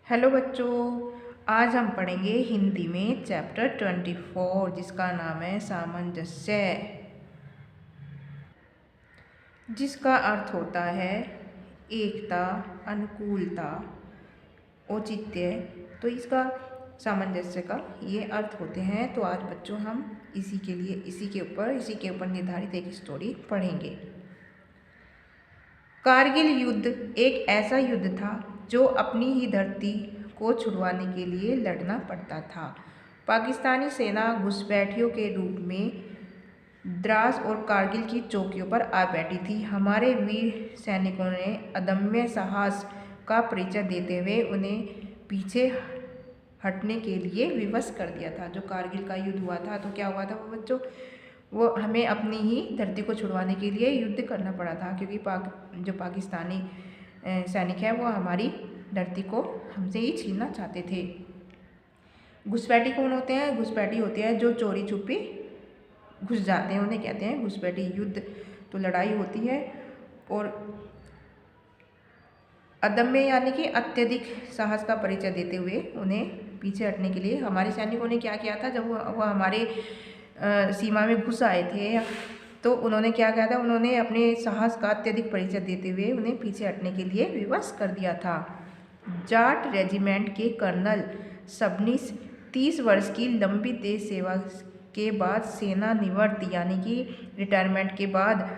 Hello बच्चों, आज हम पढ़ेंगे हिंदी में चैप्टर 24 जिसका नाम है सामंजस्य, जिसका अर्थ होता है एकता, अनुकूलता, औचित्य। तो इसका सामंजस्य का ये अर्थ होते हैं। तो आज बच्चों हम इसी के ऊपर निर्धारित एक स्टोरी पढ़ेंगे। कारगिल युद्ध एक ऐसा युद्ध था जो अपनी ही धरती को छुड़वाने के लिए लड़ना पड़ता था। पाकिस्तानी सेना घुसपैठियों के रूप में द्रास और कारगिल की चौकियों पर आ बैठी थी। हमारे वीर सैनिकों ने अदम्य साहस का परिचय देते हुए उन्हें पीछे हटने के लिए विवश कर दिया था। जो कारगिल का युद्ध हुआ था, तो क्या हुआ था वो बच्चों, वो हमें अपनी ही धरती को छुड़वाने के लिए युद्ध करना पड़ा था, क्योंकि जो पाकिस्तानी सैनिक है वो हमारी धरती को हमसे ही छीनना चाहते थे। घुसपैठी कौन होते हैं? घुसपैठी होते हैं जो चोरी छुपी घुस जाते हैं, उन्हें कहते हैं घुसपैठी। युद्ध तो लड़ाई होती है, और अदम्य यानी कि अत्यधिक साहस का परिचय देते हुए उन्हें पीछे हटने के लिए हमारे सैनिकों ने क्या किया था। जब वो हमारे सीमा में घुस आए थे, तो उन्होंने क्या किया था, उन्होंने अपने साहस का अत्यधिक परिचय देते हुए उन्हें पीछे हटने के लिए विवश कर दिया था। जाट रेजिमेंट के कर्नल सबनीस 30 वर्ष की लंबी तेज सेवा के बाद सेवानिवृत्ति यानी कि रिटायरमेंट के बाद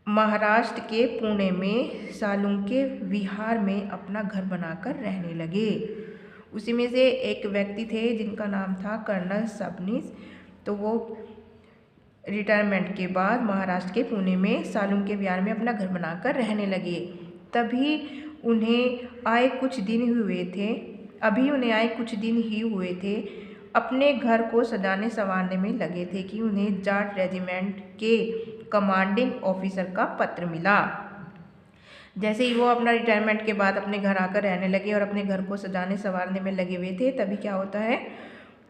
महाराष्ट्र के पुणे में सालुंके विहार में अपना घर बनाकर रहने लगे। उसी में से एक व्यक्ति थे जिनका नाम था कर्नल सबनीस। तो वो रिटायरमेंट के बाद महाराष्ट्र के पुणे में सालुंके विहार में अपना घर बनाकर रहने लगे। उन्हें आए कुछ दिन ही हुए थे, अपने घर को सजाने संवारने में लगे थे कि उन्हें जाट रेजिमेंट के कमांडिंग ऑफिसर का पत्र मिला। जैसे ही वो अपना रिटायरमेंट के बाद अपने घर आकर रहने लगे और अपने घर को सजाने संवारने में लगे हुए थे, तभी क्या होता है,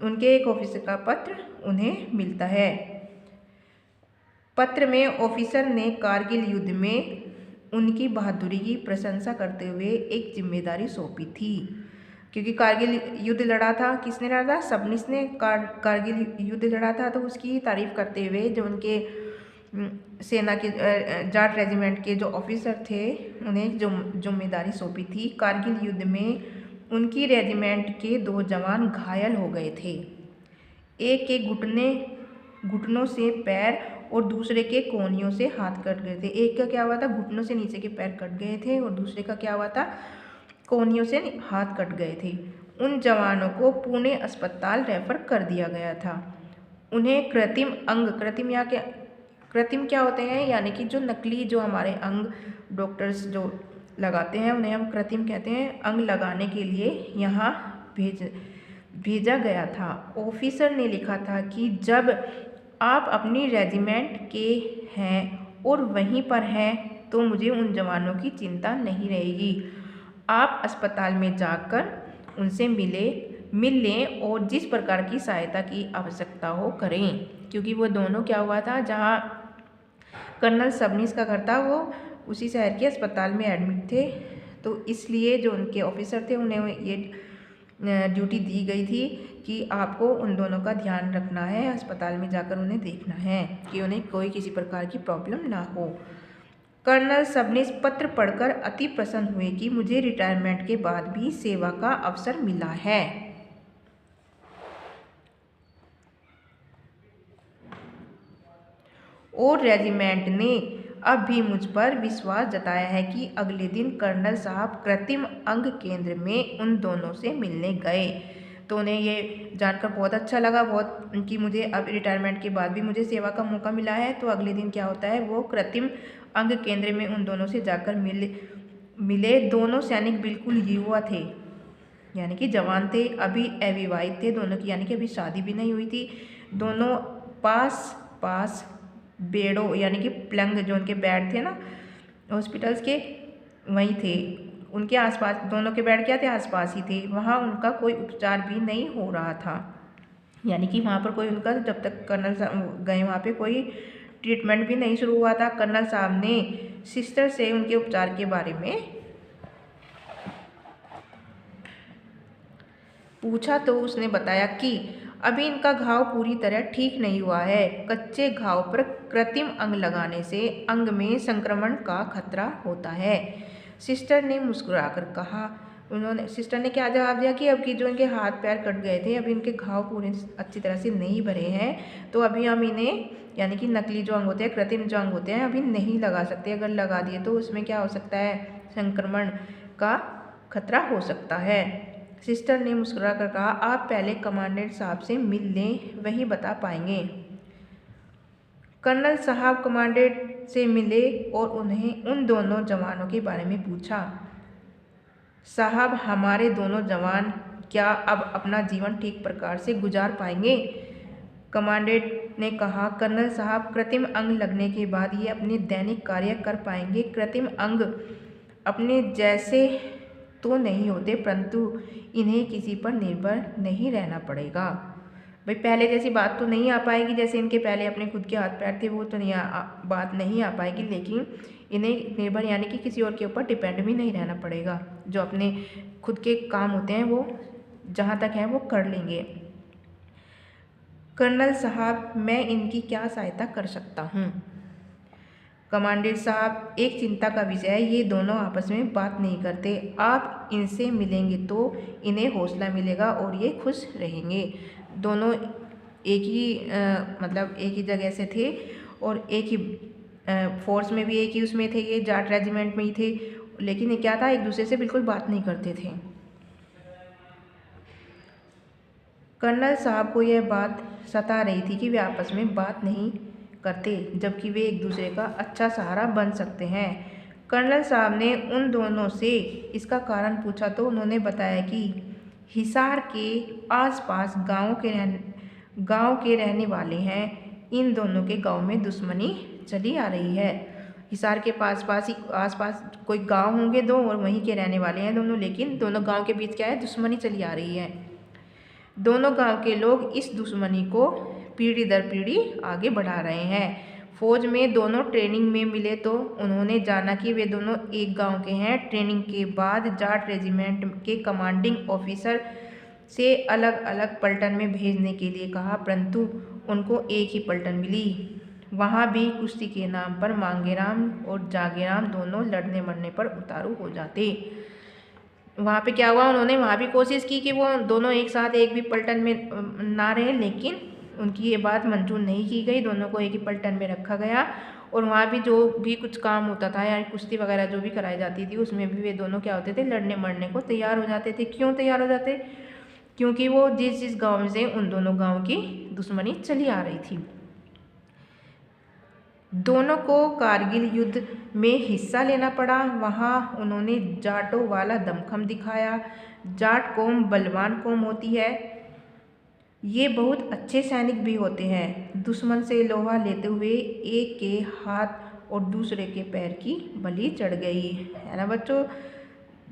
उनके एक ऑफिसर का पत्र उन्हें मिलता है। पत्र में ऑफिसर ने कारगिल युद्ध में उनकी बहादुरी की प्रशंसा करते हुए एक जिम्मेदारी सौंपी थी। क्योंकि कारगिल युद्ध लड़ा था, किसने लड़ा था? सबनीस ने कारगिल युद्ध लड़ा था। तो उसकी तारीफ करते हुए जो उनके सेना के जाट रेजिमेंट के जो ऑफिसर थे, उन्हें जो जिम्मेदारी सौंपी थी। कारगिल युद्ध में उनकी रेजिमेंट के 2 जवान घायल हो गए थे। एक के घुटनों से पैर और दूसरे के कोहनियों से हाथ कट गए थे। एक का क्या हुआ था, घुटनों से नीचे के पैर कट गए थे, और दूसरे का क्या हुआ था, कोहनियों से हाथ कट गए थे। उन जवानों को पुणे अस्पताल रेफर कर दिया गया था। उन्हें कृत्रिम क्या होते हैं, यानी कि जो नकली जो हमारे अंग डॉक्टर्स जो लगाते हैं, उन्हें हम कृत्रिम कहते हैं, अंग लगाने के लिए यहाँ भेजा गया था। ऑफिसर ने लिखा था कि जब आप अपनी रेजिमेंट के हैं और वहीं पर हैं, तो मुझे उन जवानों की चिंता नहीं रहेगी। आप अस्पताल में जाकर उनसे मिल लें और जिस प्रकार की सहायता की आवश्यकता हो करें। क्योंकि वो दोनों क्या हुआ था, जहाँ कर्नल सबनीस का घर था वो उसी शहर के अस्पताल में एडमिट थे। तो इसलिए जो उनके ऑफिसर थे उन्हें ये ड्यूटी दी गई थी कि आपको उन दोनों का ध्यान रखना है, अस्पताल में जाकर उन्हें देखना है कि उन्हें कोई किसी प्रकार की प्रॉब्लम ना हो। कर्नल सबनीस पत्र पढ़कर अति प्रसन्न हुए कि मुझे रिटायरमेंट के बाद भी सेवा का अवसर मिला है। और रेजिमेंट ने अब भी मुझ पर विश्वास जताया है कि अगले दिन कर्नल साहब कृत्रिम अंग केंद्र में उन दोनों से मिलने गए। तो उन्हें ये जानकर बहुत अच्छा लगा, बहुत कि मुझे अब रिटायरमेंट के बाद भी मुझे सेवा का मौका मिला है। तो अगले दिन क्या होता है, वो कृत्रिम अंग केंद्र में उन दोनों से जाकर मिले। दोनों सैनिक बिल्कुल युवा थे, यानी कि जवान थे, अभी अविवाहित थे दोनों की, यानी कि अभी शादी भी नहीं हुई थी। दोनों पास बेडों यानी कि पलंग जो उनके बेड थे ना हॉस्पिटल्स के, वहीं थे। उनके आसपास दोनों के बेड क्या थे, आसपास ही थे। वहाँ उनका कोई उपचार भी नहीं हो रहा था, यानी कि वहाँ पर कोई उनका, जब तक कर्नल साहब गए वहाँ पे कोई ट्रीटमेंट भी नहीं शुरू हुआ था। कर्नल साहब ने सिस्टर से उनके उपचार के बारे में पूछा तो उसने बताया कि अभी इनका घाव पूरी तरह ठीक नहीं हुआ है। कच्चे घाव पर कृत्रिम अंग लगाने से अंग में संक्रमण का खतरा होता है। सिस्टर ने मुस्कुराकर कहा। सिस्टर ने क्या जवाब दिया कि अब की जो इनके हाथ पैर कट गए थे, अभी इनके घाव पूरे अच्छी तरह से नहीं भरे हैं, तो अभी हम इन्हें यानी कि नकली जो अंग होते हैं, कृत्रिम जो अंग होते हैं, अभी नहीं लगा सकते। अगर लगा दिए तो उसमें क्या हो सकता है, संक्रमण का खतरा हो सकता है। सिस्टर ने मुस्कुरा कर कहा, आप पहले कमांडेंट साहब से मिल लें, वही बता पाएंगे। कर्नल साहब कमांडेंट से मिले और उन्हें उन दोनों जवानों के बारे में पूछा। साहब, हमारे दोनों जवान क्या अब अपना जीवन ठीक प्रकार से गुजार पाएंगे? कमांडेंट ने कहा, कर्नल साहब, कृत्रिम अंग लगने के बाद ये अपने दैनिक कार्य कर पाएंगे। कृत्रिम अंग अपने जैसे तो नहीं होते, परंतु इन्हें किसी पर निर्भर नहीं रहना पड़ेगा। भाई पहले जैसी बात तो नहीं आ पाएगी, जैसे इनके पहले अपने खुद के हाथ पैर थे, वो तो बात नहीं आ पाएगी, लेकिन इन्हें निर्भर यानी कि किसी और के ऊपर डिपेंड भी नहीं रहना पड़ेगा। जो अपने खुद के काम होते हैं वो जहाँ तक है वो कर लेंगे। कर्नल साहब, मैं इनकी क्या सहायता कर सकता हूँ? कमांडेंट साहब, एक चिंता का विषय है, ये दोनों आपस में बात नहीं करते। आप इनसे मिलेंगे तो इन्हें हौसला मिलेगा और ये खुश रहेंगे। दोनों एक ही मतलब एक ही जगह से थे और एक ही फोर्स में भी एक ही उसमें थे, ये जाट रेजिमेंट में ही थे, लेकिन ये क्या था, एक दूसरे से बिल्कुल बात नहीं करते थे। कर्नल साहब को यह बात सता रही थी कि वे आपस में बात नहीं करते, जबकि वे एक दूसरे का अच्छा सहारा बन सकते हैं। कर्नल साहब ने उन दोनों से इसका कारण पूछा तो उन्होंने बताया कि हिसार के आसपास गांव के रहने वाले हैं। इन दोनों के गांव में दुश्मनी चली आ रही है। हिसार के आसपास कोई गांव होंगे दो और वहीं के रहने वाले हैं दोनों, लेकिन दोनों गांव के बीच क्या है, दुश्मनी चली आ रही है। दोनों गांव के लोग इस दुश्मनी को पीढ़ी दर पीढ़ी आगे बढ़ा रहे हैं। फौज में दोनों ट्रेनिंग में मिले तो उन्होंने जाना कि वे दोनों एक गांव के हैं। ट्रेनिंग के बाद जाट रेजिमेंट के कमांडिंग ऑफिसर से अलग अलग पलटन में भेजने के लिए कहा, परंतु उनको एक ही पलटन मिली। वहाँ भी कुश्ती के नाम पर मांगेराम और जागेराम दोनों लड़ने मरने पर उतारू हो जाते। वहाँ पे क्या हुआ, उन्होंने वहाँ भी कोशिश की कि वो दोनों एक साथ एक भी पलटन में ना रहे, लेकिन उनकी ये बात मंजूर नहीं की गई। दोनों को एक ही पलटन में रखा गया और वहाँ भी जो भी कुछ काम होता था या कुश्ती वगैरह जो भी कराई जाती थी, उसमें भी वे दोनों क्या होते थे, लड़ने मरने को तैयार हो जाते थे। क्यों तैयार हो जाते? क्योंकि वो जिस गाँव से उन दोनों गाँव की दुश्मनी चली आ रही थी। दोनों को कारगिल युद्ध में हिस्सा लेना पड़ा। वहाँ उन्होंने जाटों वाला दमखम दिखाया। जाट कौम बलवान कौम होती है, ये बहुत अच्छे सैनिक भी होते हैं। दुश्मन से लोहा लेते हुए एक के हाथ और दूसरे के पैर की बलि चढ़ गई, है ना बच्चों।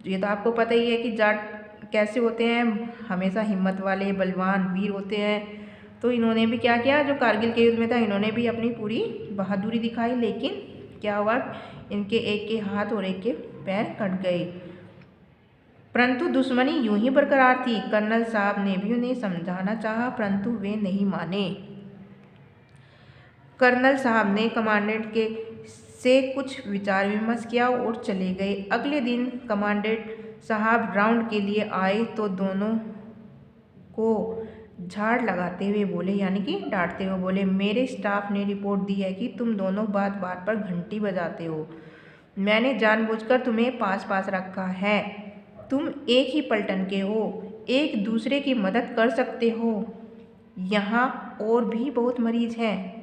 ये तो आपको पता ही है कि जाट कैसे होते हैं, हमेशा हिम्मत वाले बलवान वीर होते हैं। तो इन्होंने भी क्या किया, जो कारगिल के युद्ध में था, इन्होंने भी अपनी पूरी बहादुरी दिखाई, लेकिन क्या हुआ, इनके एक के हाथ और एक के पैर कट गए। परंतु दुश्मनी यूं ही बरकरार थी। कर्नल साहब ने भी उन्हें समझाना चाहा, परंतु वे नहीं माने। कर्नल साहब ने कमांडेंट के से कुछ विचार विमर्श किया और चले गए। अगले दिन कमांडेंट साहब राउंड के लिए आए तो दोनों को झाड़ लगाते हुए बोले, यानी कि डांटते हुए बोले, मेरे स्टाफ ने रिपोर्ट दी है कि तुम दोनों बात बात पर घंटी बजाते हो। मैंने जानबूझकर तुम्हें पास पास रखा है। तुम एक ही पलटन के हो, एक दूसरे की मदद कर सकते हो। यहाँ और भी बहुत मरीज हैं,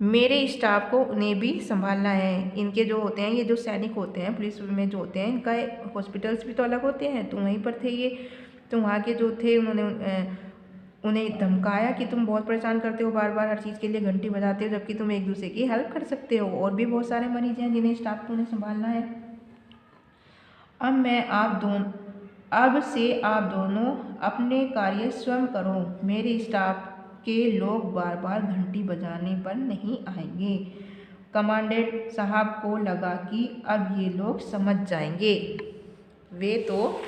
मेरे स्टाफ को उन्हें भी संभालना है। इनके जो होते हैं, ये जो सैनिक होते हैं पुलिस में जो होते हैं, इनका हॉस्पिटल्स भी तो अलग होते हैं, तो वहीं पर थे ये। तो वहाँ के जो थे उन्होंने उन्हें धमकाया कि तुम बहुत परेशान करते हो, बार बार हर चीज़ के लिए घंटी बजाते हो, जबकि तुम एक दूसरे की हेल्प कर सकते हो। और भी बहुत सारे मरीज हैं जिन्हें स्टाफ को उन्हें संभालना है। अब से आप दोनों अपने कार्य स्वयं करो। मेरे स्टाफ के लोग बार बार घंटी बजाने पर नहीं आएंगे। कमांडेंट साहब को लगा कि अब ये लोग समझ जाएंगे। वे तो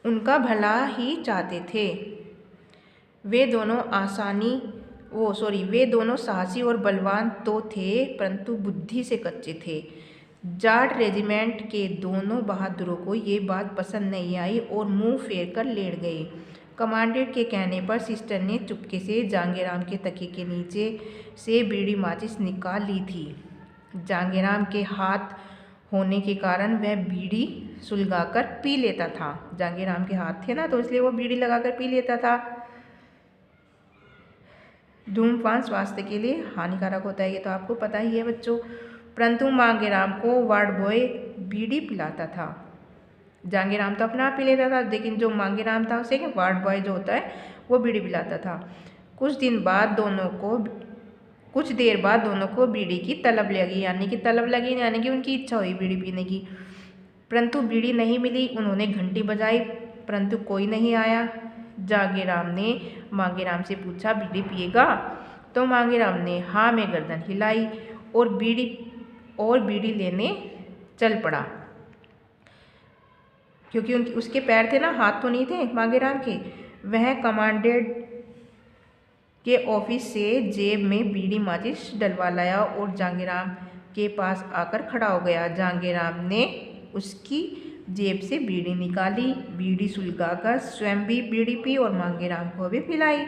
उनका भला ही चाहते थे। वे दोनों साहसी और बलवान तो थे, परंतु बुद्धि से कच्चे थे। जाट रेजिमेंट के दोनों बहादुरों को ये बात पसंद नहीं आई और मुंह फेर कर लेट गए। कमांडेंट के कहने पर सिस्टर ने चुपके से जांगेराम के तकिए के नीचे से बीड़ी माचिस निकाल ली थी। जांगेराम के हाथ होने के कारण वह बीड़ी सुलगाकर पी लेता था। जांगेराम के हाथ थे ना, तो इसलिए वो बीड़ी लगाकर पी लेता था। धूम्रपान स्वास्थ्य के लिए हानिकारक होता है, ये तो आपको पता ही है बच्चों। परंतु मांगेराम को वार्ड बॉय बीड़ी पिलाता था। जांगेराम तो अपना आप पी लेता था, लेकिन जो मांगेराम था उसे वार्ड बॉय जो होता है वो बीड़ी पिलाता था। कुछ देर बाद दोनों को बीड़ी की तलब लगी, यानी कि उनकी इच्छा हुई बीड़ी पीने की। परंतु बीड़ी नहीं मिली। उन्होंने घंटी बजाई, परंतु कोई नहीं आया। जांगेराम ने मांगेराम से पूछा, बीड़ी पिएगा? तो मांगेराम ने हाँ में गर्दन हिलाई और बीड़ी लेने चल पड़ा। क्योंकि उसके पैर थे ना, हाथ तो नहीं थे मांगेराम के। वह कमांडेंट के ऑफिस से जेब में बीड़ी माचिस डलवा लाया और जांगेराम के पास आकर खड़ा हो गया। जांगेराम ने उसकी जेब से बीड़ी निकाली, बीड़ी सुलगाकर स्वयं भी बीड़ी पी और मांगेराम को भी पिलाई।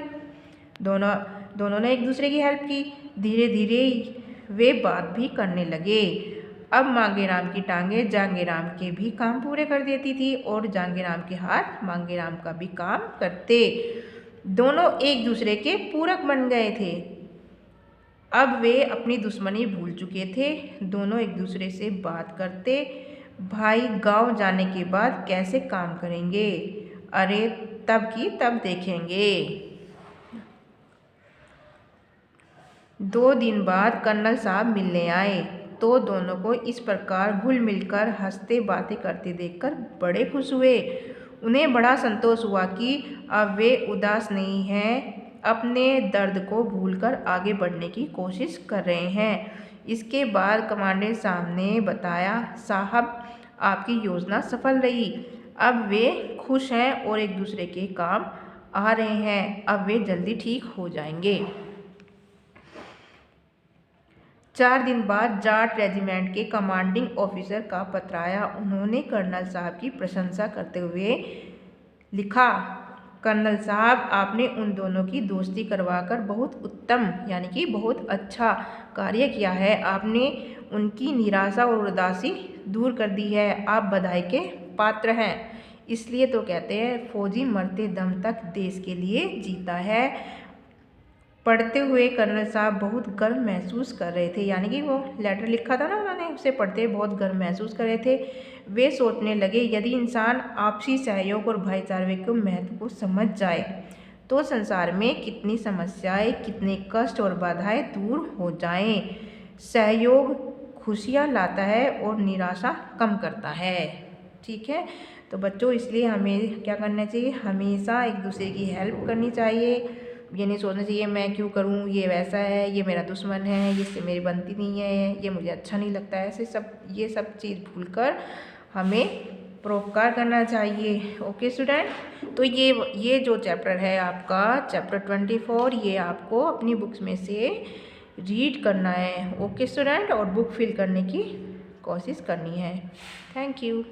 दोनों ने एक दूसरे की हेल्प की। धीरे धीरे वे बात भी करने लगे। अब मांगेराम की टांगें जांगेराम के भी काम पूरे कर देती थी और जांगेराम के हाथ मांगेराम का भी काम करते। दोनों एक दूसरे के पूरक बन गए थे। अब वे अपनी दुश्मनी भूल चुके थे। दोनों एक दूसरे से बात करते, भाई गांव जाने के बाद कैसे काम करेंगे? अरे तब की तब देखेंगे। 2 दिन बाद कर्नल साहब मिलने आए तो दोनों को इस प्रकार घुल मिलकर हंसते बातें करते देखकर बड़े खुश हुए। उन्हें बड़ा संतोष हुआ कि अब वे उदास नहीं हैं, अपने दर्द को भूलकर आगे बढ़ने की कोशिश कर रहे हैं। इसके बाद कमांडेंट साहब ने बताया, साहब आपकी योजना सफल रही। अब वे खुश हैं और एक दूसरे के काम आ रहे हैं। अब वे जल्दी ठीक हो जाएंगे। 4 दिन बाद जाट रेजिमेंट के कमांडिंग ऑफिसर का पत्र आया। उन्होंने कर्नल साहब की प्रशंसा करते हुए लिखा, कर्नल साहब आपने उन दोनों की दोस्ती करवाकर बहुत उत्तम यानी कि बहुत अच्छा कार्य किया है। आपने उनकी निराशा और उदासी दूर कर दी है। आप बधाई के पात्र हैं। इसलिए तो कहते हैं, फौजी मरते दम तक देश के लिए जीता है। पढ़ते हुए कर्नल साहब बहुत गर्व महसूस कर रहे थे, यानी कि वो लेटर लिखा था ना उन्होंने, उसे पढ़ते बहुत गर्व महसूस कर रहे थे। वे सोचने लगे, यदि इंसान आपसी सहयोग और भाईचारे के महत्व को समझ जाए तो संसार में कितनी समस्याएं, कितने कष्ट और बाधाएं दूर हो जाएं। सहयोग खुशियाँ लाता है और निराशा कम करता है। ठीक है, तो बच्चों इसलिए हमें क्या करना चाहिए, हमेशा एक दूसरे की हेल्प करनी चाहिए। ये नहीं सोचना चाहिए मैं क्यों करूँ, ये वैसा है, ये मेरा दुश्मन है, इससे मेरी बनती नहीं है, ये मुझे अच्छा नहीं लगता है। ऐसे ये सब चीज़ भूलकर हमें परोपकार करना चाहिए। ओके स्टूडेंट, तो ये जो चैप्टर है आपका चैप्टर 24, ये आपको अपनी बुक्स में से रीड करना है। ओके स्टूडेंट, और बुक फिल करने की कोशिश करनी है। Thank you.